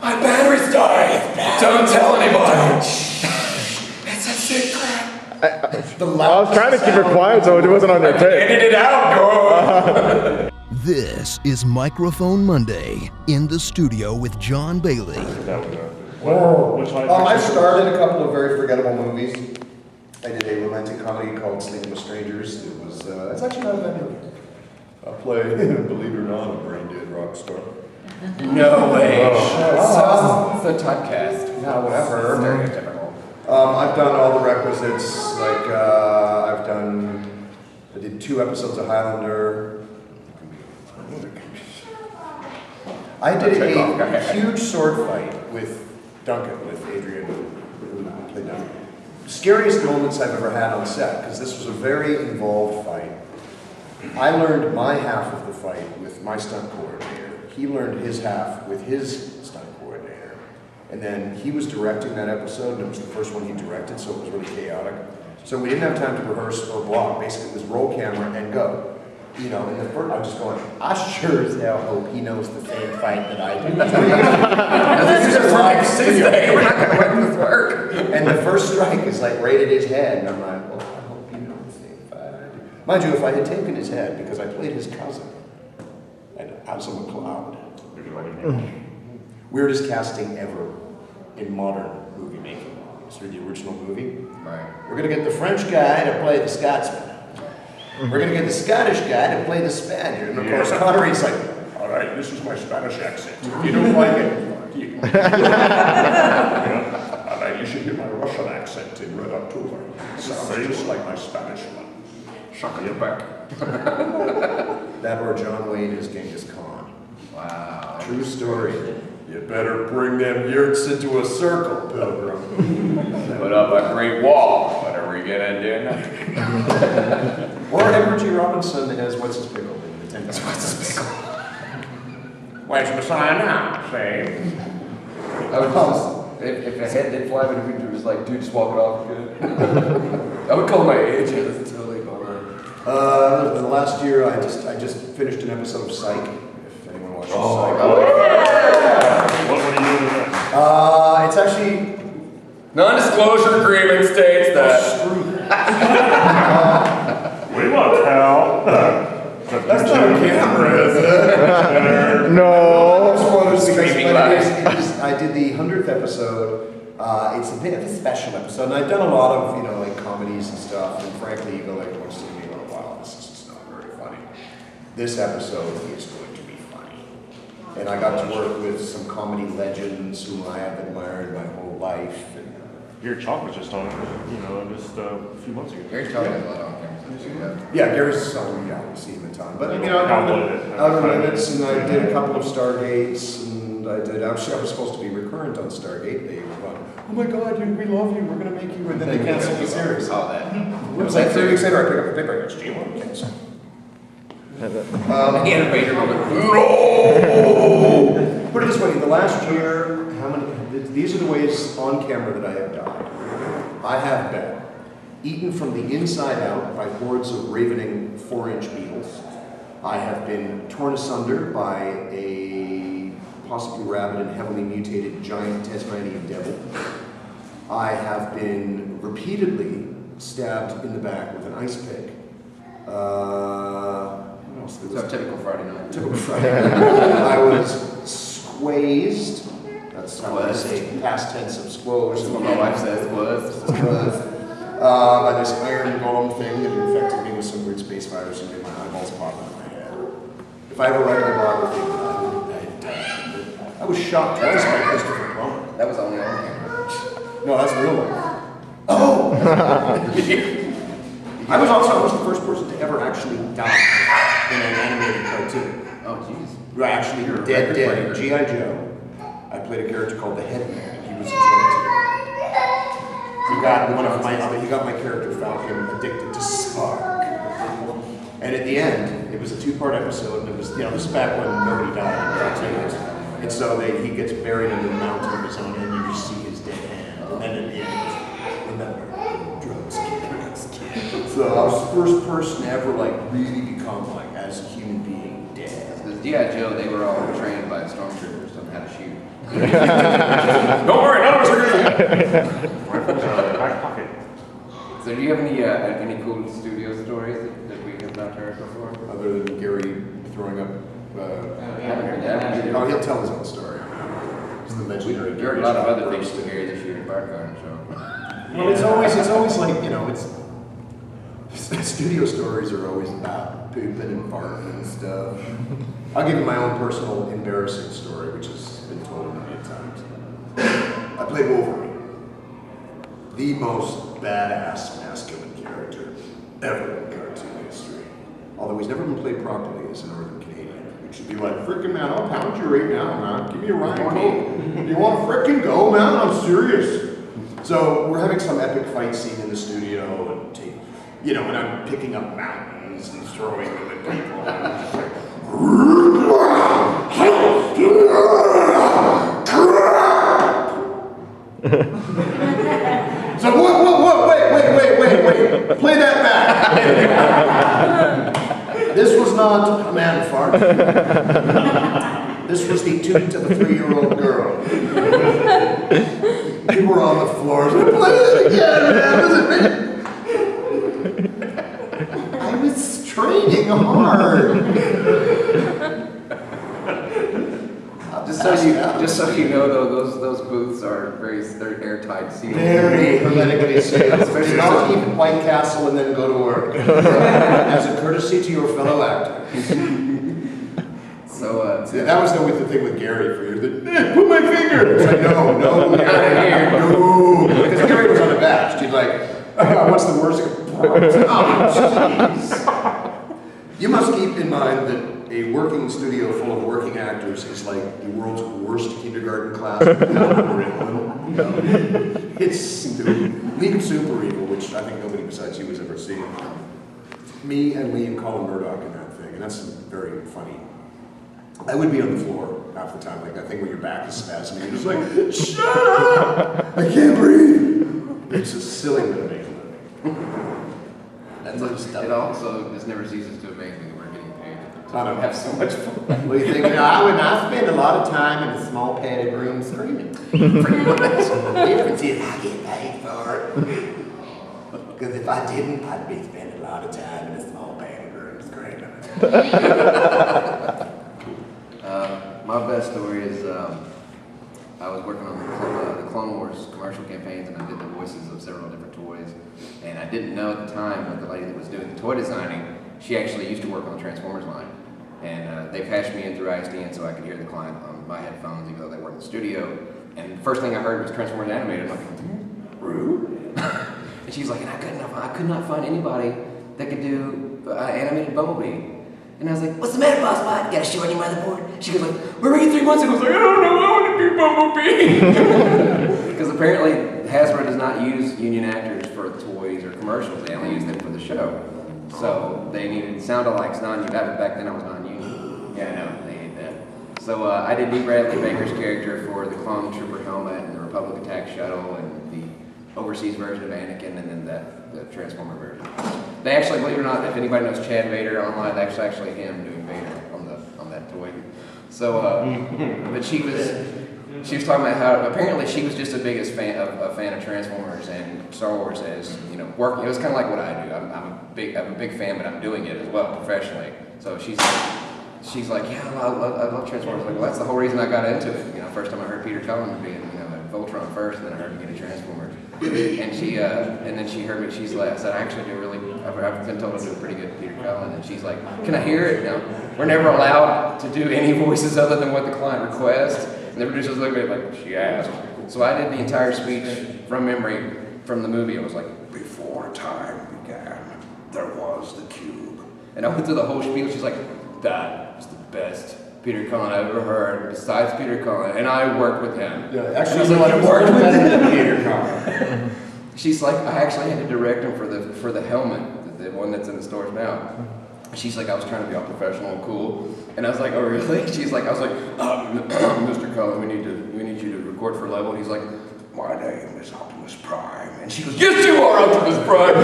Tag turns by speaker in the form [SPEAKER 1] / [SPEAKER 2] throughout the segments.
[SPEAKER 1] My battery's dying. Don't tell anybody. It's a secret.
[SPEAKER 2] I was trying to keep it quiet so it wasn't on their tape.
[SPEAKER 1] Edit it out,
[SPEAKER 3] This is Microphone Monday in the studio with John Bailey.
[SPEAKER 4] I starred in a couple of very forgettable movies. I did a romantic comedy called Sleeping with Strangers. It's actually not a bad movie. I play, believe it or not, a brain dead rock star.
[SPEAKER 1] No way. It's a typecast.
[SPEAKER 4] No, whatever.
[SPEAKER 1] Stereotypical.
[SPEAKER 4] I've done all the requisites. Like I did 2 episodes of Highlander. I did a huge sword fight with Duncan, with Adrian, who played Duncan. Scariest moments I've ever had on set, because this was a very involved fight. I learned my half of the fight with my stunt coordinator. He learned his half with his stunt coordinator. And then he was directing that episode, and it was the first one he directed, so it was really chaotic. So we didn't have time to rehearse or block. Basically, it was roll camera and go. You know, and the first, I'm just going, I sure as hell hope he knows the same fight that I do.
[SPEAKER 1] This is a live Tuesday. We're not going to let this work.
[SPEAKER 4] And the first strike is like right at his head, and I'm like, well, I hope you know the same fight I do. Mind you, if I had taken his head, because I played his cousin, and Asa McLeod. Weirdest casting ever in modern movie making. Through the original movie.
[SPEAKER 1] Right.
[SPEAKER 4] We're going to get the French guy to play the Scotsman. We're going to get the Scottish guy to play the Spaniard. And of course, Connery's like, all right, this is my Spanish accent. If you don't like it, fuck you. All right, you should hear my Russian accent in Red October. It sounds just like my Spanish one.
[SPEAKER 1] Shut your back.
[SPEAKER 4] That or John Wayne as Genghis Khan.
[SPEAKER 1] Wow.
[SPEAKER 4] True story. You better bring them yurts into a circle, Pilgrim.
[SPEAKER 1] Put up a great wall. What are we gonna do now?
[SPEAKER 4] Or Edward G. Robinson as What's His Pickle in the 10 What's His Pickle?
[SPEAKER 1] Where's Messiah now? Say. I would just, if a head did fly, but if we was like, dude, just walk it off good. I would call my agent. That's totally fine.
[SPEAKER 4] The last year, I just finished an episode of Psych. If anyone watches Psych.
[SPEAKER 2] What were you doing with that?
[SPEAKER 4] It's actually
[SPEAKER 1] Non-disclosure agreement states that.
[SPEAKER 2] What do you want, pal?
[SPEAKER 4] That's not a camera, is it?
[SPEAKER 2] No.
[SPEAKER 4] I did the 100th episode. It's a bit of a special episode, and I've done a lot of, like comedies and stuff. And frankly, you go like, watch the movie, and go, wow, this is just not very funny. This episode is going to be funny, and I got to work with some comedy legends whom I have admired my whole life. And,
[SPEAKER 2] Gary Chalk was just on it, just a few months ago.
[SPEAKER 1] Gary Chalk has a lot on camera.
[SPEAKER 4] yeah, Gary's on. Yeah, we see him a ton. But Out of Limits, and I did a couple of Stargates, and I was supposed to be recurrent on Stargate. They were going, oh my God, we love you. We're going to make you, and then they canceled the series.
[SPEAKER 1] Saw that.
[SPEAKER 4] It was like 3 weeks later. I picked up the paper. It's G1 cancel.
[SPEAKER 1] The animator moment.
[SPEAKER 4] Put it this way: in the last year, these are the ways on camera that I have died. I have been eaten from the inside out by hordes of ravening 4-inch beetles. I have been torn asunder by a possibly rabid and heavily mutated giant Tasmanian devil. I have been repeatedly stabbed in the back with an ice pick. What else?
[SPEAKER 1] So typical Friday night.
[SPEAKER 4] Typical Friday night. I was squazed. That's how I say past tense of squoze.
[SPEAKER 1] That's what my wife says was.
[SPEAKER 4] By this iron golem thing that infected me with some weird space virus and made my eyeballs pop out of my head. If I ever write my biography, I was shot twice by Christopher Plummer.
[SPEAKER 1] That was only on camera.
[SPEAKER 4] No, that's real life. Oh! I was the first person to ever actually die in an animated cartoon.
[SPEAKER 1] Oh, jeez.
[SPEAKER 4] Actually, dead. G.I. Joe. I played a character called the Headman. He was a drug dealer. He got my character Falcon addicted to Sark. And at the end, it was a 2-part episode, and it was, this is back when nobody died in cartoons. And so he gets buried under the mountain of his own, and you just see his dead hand. And then at the end, he goes, remember, drugs kill. So I was the first person to ever really become as a human being dead.
[SPEAKER 1] G.I. Joe, they were all trained by stormtroopers on how to shoot.
[SPEAKER 2] Don't worry, none of us are gonna back pocket.
[SPEAKER 1] So do you have any cool studio stories that we have not heard before?
[SPEAKER 4] Other than Gary throwing up.
[SPEAKER 1] I haven't heard that.
[SPEAKER 4] Oh, he'll tell his own story. It's the legendary.
[SPEAKER 1] We heard a lot of other things from Gary this year at BarCon, so.
[SPEAKER 4] Well, it's always like, you know, it's studio stories are always about pooping and farting and stuff. I'll give you my own personal embarrassing story, which has been told many times. I played Wolverine, the most badass masculine character ever in cartoon history. Although he's never been played properly as a Northern Canadian. It should be like, frickin' man, I'll pound you right now, man. Give me a Ryan Coke. You want to frickin' go, man? I'm serious. So we're having some epic fight scene in the studio, and you know, and I'm picking up mountains and throwing them at people. And I'm just like, so wait, play that back. This was not a man fart. This was the toot of a 3-year-old girl. We were on the floor. So play it again, man. I was training hard.
[SPEAKER 1] Just so you know, though, those booths are they're airtight sealed.
[SPEAKER 4] Very hermetically sealed. Especially not eat White Castle and then go to work. As a courtesy to your fellow actors.
[SPEAKER 1] So,
[SPEAKER 4] that was the thing with Gary for you. Put my finger. It's like, no, Gary, no. Because Gary was unabashed. He's like, what's the worst? Oh, jeez. You must keep in mind that a working studio full of working actors is like the world's worst kindergarten class without curriculum. It's stupid. League of Super Evil, which I think nobody besides you has ever seen. Me and Lee and Colin Murdoch in that thing, and that's very funny. I would be on the floor half the time, like that thing where your back is spasming. You're just like, shut up! I can't breathe! It's a silly way to make a living. That's like stuff.
[SPEAKER 1] It also just never ceases to amaze me that we're getting paid to have so much fun.
[SPEAKER 4] What do you think? I would not spend a lot of time in a small padded room screaming. Pretty much. The difference is I get paid for it. Because if I didn't, I'd be spending a lot of time in a small padded room screaming.
[SPEAKER 1] My best story is I was working on the Clone Wars commercial campaigns, and I did the voices of several different toys. And I didn't know at the time that the lady that was doing the toy designing, she actually used to work on the Transformers line. And they patched me in through ISDN so I could hear the client on my headphones, even though they weren't in the studio. And the first thing I heard was Transformers Animated. I'm like, rude. And she's like, and I could not find anybody that could do animated Bumblebee. And I was like, what's the matter, boss bot? You got a show on your motherboard? She goes like, where were you 3 months ago? I was like, I don't know, I want to be Bumblebee. Because apparently Hasbro does not use union actors for toys or commercials. They only use them for the show. So they needed sound-alikes, non-union. Back then I was non-union. Yeah, I know, they hate that. So I did D. Bradley Baker's character for the Clone Trooper helmet and the Republic Attack Shuttle and the overseas version of Anakin, and then the Transformer version. They actually, believe it or not, if anybody knows Chad Vader online, that's actually him doing Vader on that toy. So, but she was talking about how apparently she was just a fan of Transformers and Star Wars as, you know, working. It was kind of like what I do. I'm a big fan, but I'm doing it as well professionally. So she's like, yeah, I love Transformers. I'm like, well, that's the whole reason I got into it. You know, first time I heard Peter Cullen being, you know, at Voltron first, and then I heard him get a Transformer. And then she heard me. She's like, I said, I actually do really. I've been told to do a pretty good Peter Cullen, and she's like, can I hear it? No, we're never allowed to do any voices other than what the client requests. And the producers looked at me like, she asked. So I did the entire speech from memory from the movie. I was like, before time began, there was the cube. And I went through the whole spiel. She's like, that was the best Peter Cullen I've ever heard, besides Peter Cullen, and I worked with him.
[SPEAKER 4] Yeah, actually,
[SPEAKER 1] I was like, you worked with him?
[SPEAKER 4] Peter Cullen.
[SPEAKER 1] She's like, I actually had to direct him for the helmet, the one that's in the stores now. She's like, I was trying to be all professional and cool, and I was like, oh really? She's like, I was like, Mr. Cullen, we need you to record for level. And he's like, my name is Optimus Prime, and she goes, yes, you are Optimus Prime.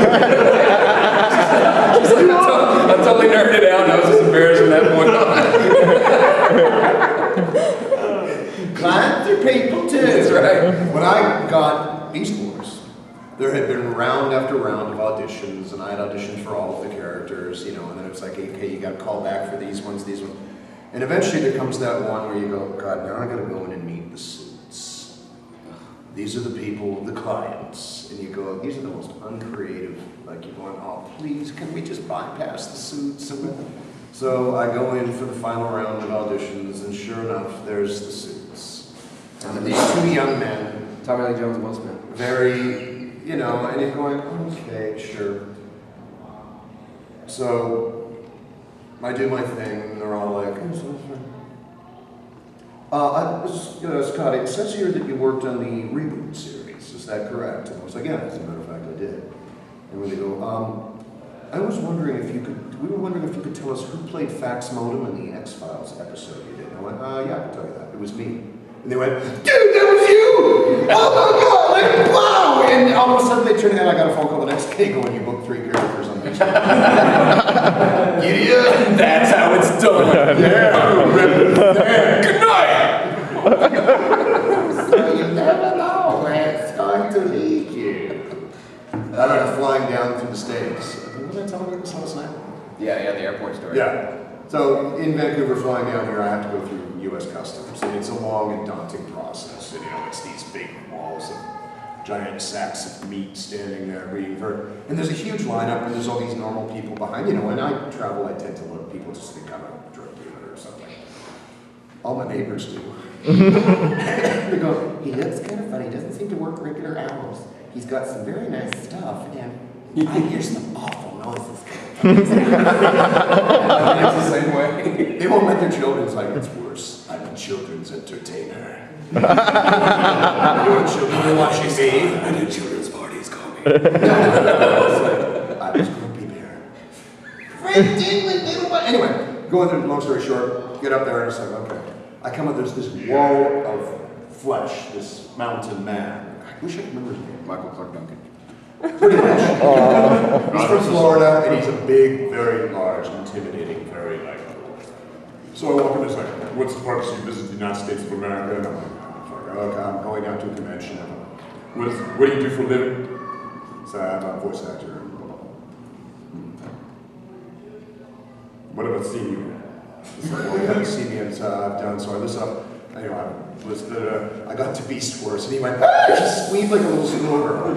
[SPEAKER 1] she's like, I totally nerded out, and I was just embarrassed from that point on.
[SPEAKER 4] when I got Beast Wars, there had been round after round of auditions, and I had auditioned for all of the characters, you know, and then it's like, okay, you got called back for these ones. And eventually there comes that one where you go, God, now I gotta go in and meet the suits. These are the people, the clients. And you go, these are the most uncreative, like you're going, oh, please, can we just bypass the suits? So I go in for the final round of auditions, and sure enough, there's the suits. And these two young men.
[SPEAKER 1] Tommy Lee Jones and Will Smith.
[SPEAKER 4] Very, you know, and you're going, okay, sure. So I do my thing, and they're all like, Scott, it says here that you worked on the reboot series. Is that correct? And I was like, yeah, as a matter of fact, I did. And when they go, we were wondering if you could tell us who played Fax Modem in the X-Files episode you did. And I went, yeah, I can tell you that. It was me. And they went, dude, that was you! Oh my God, like, wow! And all of a sudden they turned, and I got a phone call the next day going, you booked 3 characters on this. Idiot!
[SPEAKER 2] That's how it's done. Yeah. Good night.
[SPEAKER 4] So you never know when it's going to lead you. I went flying down through the States. What was I telling you this last night?
[SPEAKER 1] Yeah, the airport story.
[SPEAKER 4] Yeah. So in Vancouver, flying down here, I have to go through U.S. Customs, and it's a long and daunting process. And you know, it's these big walls of giant sacks of meat standing there waiting for. And there's a huge lineup, and there's all these normal people behind. You know, when I travel, I tend to look. People just think I'm a drug dealer or something. All my neighbors do. They go, he looks kind of funny. Doesn't seem to work regular hours. He's got some very nice stuff, and I hear some awful noises.
[SPEAKER 1] It's the same way.
[SPEAKER 4] They won't let their children. It's like, it's worse. I'm a children's entertainer. Children watching me. I did children's parties, call me. I was Grumpy Bear. Anyway, going through, long story short, get up there and it's like, okay. I come up, there's this wall of flesh, this mountain man. I wish I could remember his name.
[SPEAKER 1] Michael Clark Duncan.
[SPEAKER 4] Pretty much. He's from Florida, and he's a big, very large, intimidating, very likable.
[SPEAKER 2] So I walk in, it's like, what's the purpose you visit the United States of America? And I'm like,
[SPEAKER 4] Okay, I'm going down to a convention.
[SPEAKER 2] what do you do for a living?
[SPEAKER 4] So I'm a voice actor.
[SPEAKER 2] What about seeing you?
[SPEAKER 4] It's like, well, you haven't seen me, and I've done, so I listen up. Anyway, I got to Beast Wars, and he went, he squeaked like a little squirrel.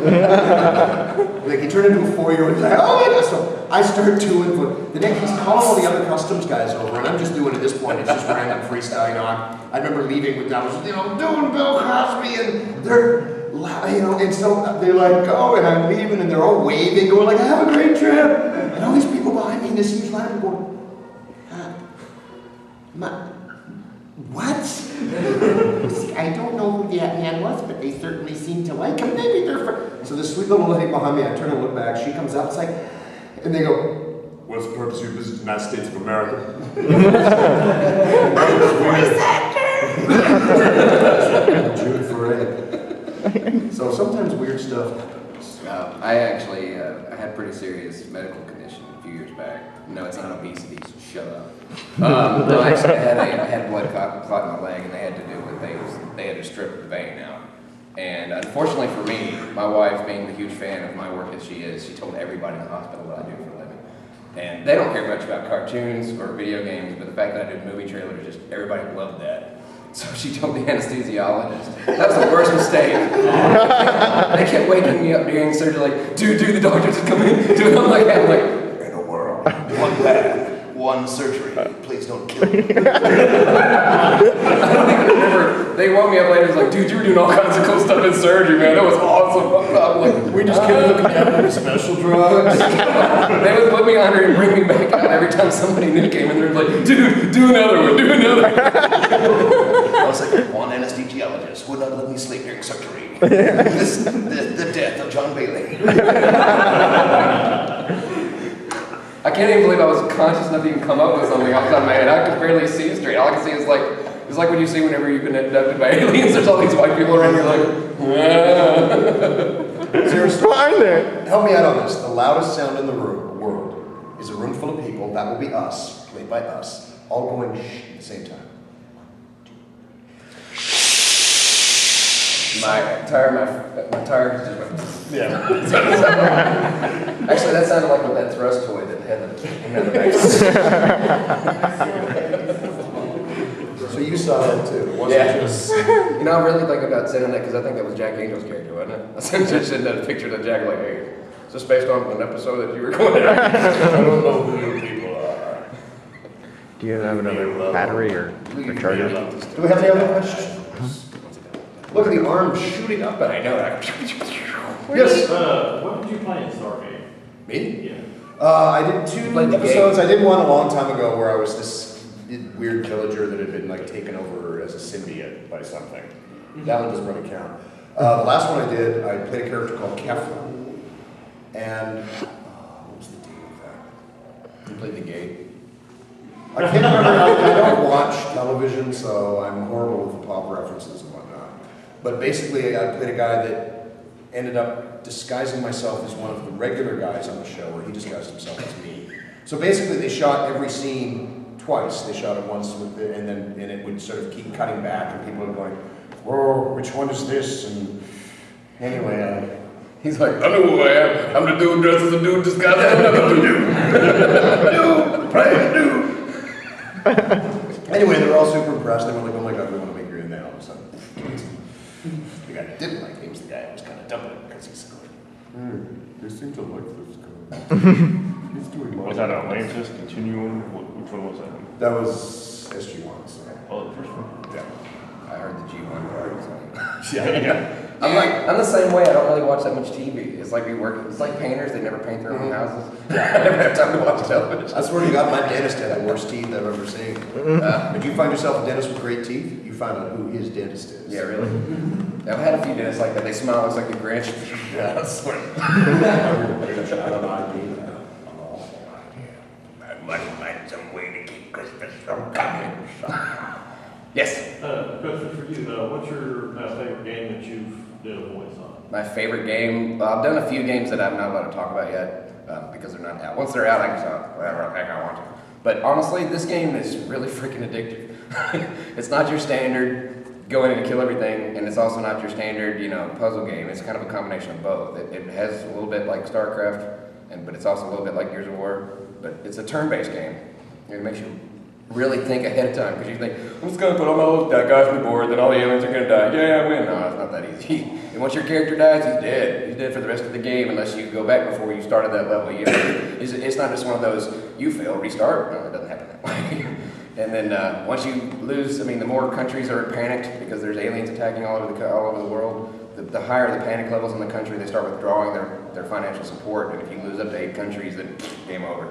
[SPEAKER 4] Like he turned into a 4-year-old. He's like, oh my God. So I start doing, but the next, he's calling all the other customs guys over, and I'm just doing at this point, it's just random freestyle. You know, I remember leaving with, I was, you know, doing Bill Cosby, and they're, you know, and so they like go, and I'm leaving, and they're all waving, going like, have a great trip. And all these people behind me in this huge line are going, what? I don't know who that man was, but they certainly seem to like him. Maybe they're So this sweet little lady behind me, I turn and look back, she comes up, it's like, and they go,
[SPEAKER 2] What's the purpose you visit the United States of America?
[SPEAKER 4] Jude Foray. So sometimes weird stuff happens.
[SPEAKER 1] I actually I had a pretty serious medical condition a few years back. No, it's not obesity, so shut up. No, actually, I had a blood clot in my leg, and they had to do what they had to strip the vein out. And unfortunately for me, my wife, being the huge fan of my work as she is, she told everybody in the hospital what I do for a living. And they don't care much about cartoons or video games, but the fact that I did movie trailers, just everybody loved that. So she told the anesthesiologist. That was the worst mistake. They kept waking me up during surgery, like, dude, the doctor just come in. Dude, I'm like,
[SPEAKER 4] In a world, one lab, one surgery. Please don't kill me.
[SPEAKER 1] I don't even remember. They woke me up later. It was like, dude, you were doing all kinds of cool stuff in surgery, man. That was awesome. I'm like,
[SPEAKER 4] We just kept looking at the special drugs.
[SPEAKER 1] they would put me under and bring me back out every time somebody new came in. They were like, dude, do another one, do another one.
[SPEAKER 4] I was like, one anesthesiologist would not let me sleep during surgery. The death of John Bailey.
[SPEAKER 1] I can't even believe I was conscious enough to even come up with something off the top of my head. I could barely see straight. All I could see is like, it's like when you see whenever you've been abducted by aliens, there's all these white people around, you're like,
[SPEAKER 4] Seriously, help me out on this. The loudest sound in the world is a room full of people, that will be us, played by us, all going shh at the same time.
[SPEAKER 1] my tire just went.
[SPEAKER 4] Yeah.
[SPEAKER 1] Actually, that sounded like with that thrust toy that had the.
[SPEAKER 4] So you saw that too. It wasn't just.
[SPEAKER 1] You know, I'm really thinking about sending that because I think that was Jack Angel's character, wasn't it? I sent that picture to Jack like, hey, is this based on an episode that you recorded? I don't know who you people are.
[SPEAKER 5] Do you have another battery or charger?
[SPEAKER 4] Do we have any other questions? Look at the arm shooting up at
[SPEAKER 1] I know that.
[SPEAKER 4] Yes.
[SPEAKER 2] What did you play in Stargate?
[SPEAKER 4] Me?
[SPEAKER 2] Yeah.
[SPEAKER 4] I did 2
[SPEAKER 1] Played the
[SPEAKER 4] episodes. I did one a long time ago where I was this weird villager that had been like taken over as a symbiote by something. That one doesn't really count. The last one I did, I played a character called Kefla. And what was the name of that?
[SPEAKER 1] You played the gate.
[SPEAKER 4] I can't remember. I don't watch television, so I'm horrible with the pop references and whatnot. But basically, I played a guy that ended up disguising myself as one of the regular guys on the show, where he disguised himself as me. So basically, they shot every scene twice. They shot it once, and it would sort of keep cutting back, and people would going, "Whoa, which one is this?" And anyway,
[SPEAKER 1] He's like, I know who I am. I'm the dude dressed as a dude disguised as another dude. Dude, play a dude.
[SPEAKER 4] anyway, they were all super impressed. They were like, "Oh my God, we want to make you in there." All of a sudden, the guy that didn't like me was the guy who was kind of dumping it because he's so good.
[SPEAKER 2] They seem to like this guy. He's doing was that Atlantis Continuum? Which one was that?
[SPEAKER 4] That was SG1. So.
[SPEAKER 2] Oh, the first one.
[SPEAKER 4] Yeah.
[SPEAKER 1] I heard the G1 part. So.
[SPEAKER 2] Yeah.
[SPEAKER 1] I'm the same way. I don't really watch that much TV. It's like we work. It's like painters. They never paint their own houses. I never have time to watch television.
[SPEAKER 4] I swear to God, my dentist had the worst teeth I've ever seen. If you find yourself a dentist with great teeth, you find out who his dentist is.
[SPEAKER 1] Yeah, really. I've had a few dentists like that. They smile looks like the Grinch. Yeah, I swear. I must find some way to keep Christmas from coming. Yes.
[SPEAKER 2] Question for you. What's your favorite game that you've did a voice on?
[SPEAKER 1] My favorite game. I've done a few games that I'm not allowed to talk about yet because they're not out. Once they're out, I can talk whatever the heck I want to. But honestly, this game is really freaking addictive. It's not your standard go in and kill everything, and it's also not your standard, puzzle game. It's kind of a combination of both. It has a little bit like StarCraft, but it's also a little bit like Gears of War. But it's a turn-based game. It makes you really think ahead of time, because you think, I'm just gonna put all my little guys on the board, then all the aliens are gonna die. Yeah, I win. No, it's not that easy. And once your character dies, he's dead. He's dead for the rest of the game, unless you go back before you started that level. It's not just one of those, you fail, restart. No, it doesn't happen that way. And then once you lose, the more countries are panicked because there's aliens attacking all over the world. The higher the panic levels in the country, they start withdrawing their financial support. And if you lose up to 8 countries, then game over.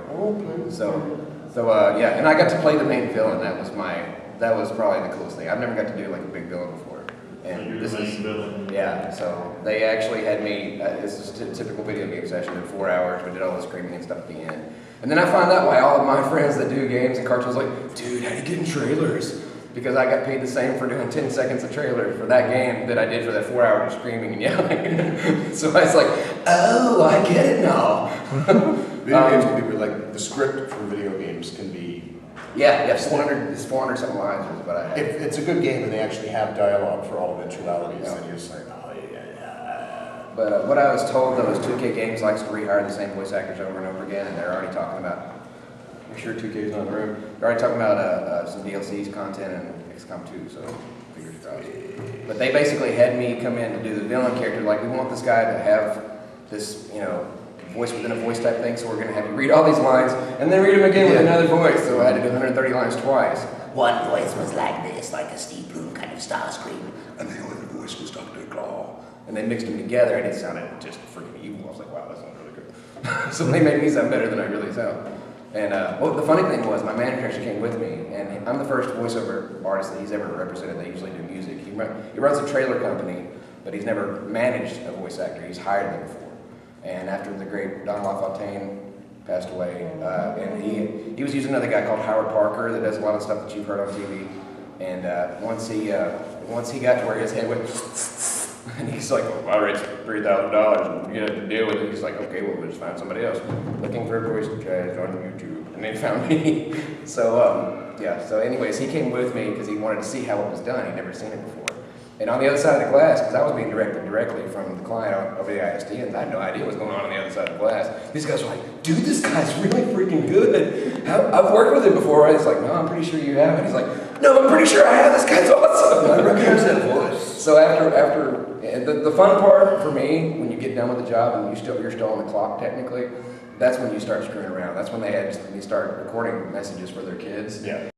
[SPEAKER 1] So yeah, and I got to play the main villain. That was probably the coolest thing. I've never got to do like a big villain before. And this is
[SPEAKER 2] villain.
[SPEAKER 1] Yeah. So they actually had me. This is a typical video game session in 4 hours. We did all the screaming and stuff at the end. And then I found out why all of my friends that do games and cartoons like, dude, how do you get in trailers? Because I got paid the same for doing 10 seconds of trailer for that game that I did for that 4 hours of screaming and yelling. So I was like, oh, I get it now.
[SPEAKER 4] Video games can be like the script for video games can be.
[SPEAKER 1] Yeah, 400 something lines is what I had.
[SPEAKER 4] If it's a good game and they actually have dialogue for all eventualities, then you're just like, oh yeah.
[SPEAKER 1] But what I was told though is 2K Games likes to rehire the same voice actors over and over again, and they're already talking about. I'm sure 2K's not in the room. They're already talking about some DLCs content and XCOM 2, so fingers crossed. But they basically had me come in to do the villain character. Like, we want this guy to have this, voice within a voice type thing, so we're going to have you read all these lines and then read them again with another voice. So I had to do 130 lines twice.
[SPEAKER 6] One voice was like this, like a Steve Bloom kind of star scream.
[SPEAKER 1] And the other voice was Dr. Claw. And they mixed them together and it sounded just freaking evil. I was like, wow, that sounds really good. So they made me sound better than I really sound. And the funny thing was, my manager actually came with me, and I'm the first voiceover artist that he's ever represented. They usually do music. He runs a trailer company, but he's never managed a voice actor. He's hired them before. And after the great Don LaFontaine passed away, and he was using another guy called Howard Parker that does a lot of stuff that you've heard on TV. And once he got to where his head went, and he's like, well, my rate's $3,000, and you have to deal with it. He's like, okay, well, we'll just find somebody else. Looking for a voice judge on YouTube, and they found me. So, yeah, so anyways, he came with me because he wanted to see how it was done. He'd never seen it before. And on the other side of the glass, because I was being directed directly from the client over the ISD, and I had no idea what was going on the other side of the glass. These guys were like, dude, this guy's really freaking good. I've worked with him before, right? It's like, no, I'm pretty sure you haven't. He's like, no, I'm pretty sure I have. This guy's awesome.
[SPEAKER 4] I recognize that voice.
[SPEAKER 1] So after the fun part for me, when you get done with the job and you're still on the clock technically, that's when you start screwing around. That's when they start recording messages for their kids.
[SPEAKER 2] Yeah.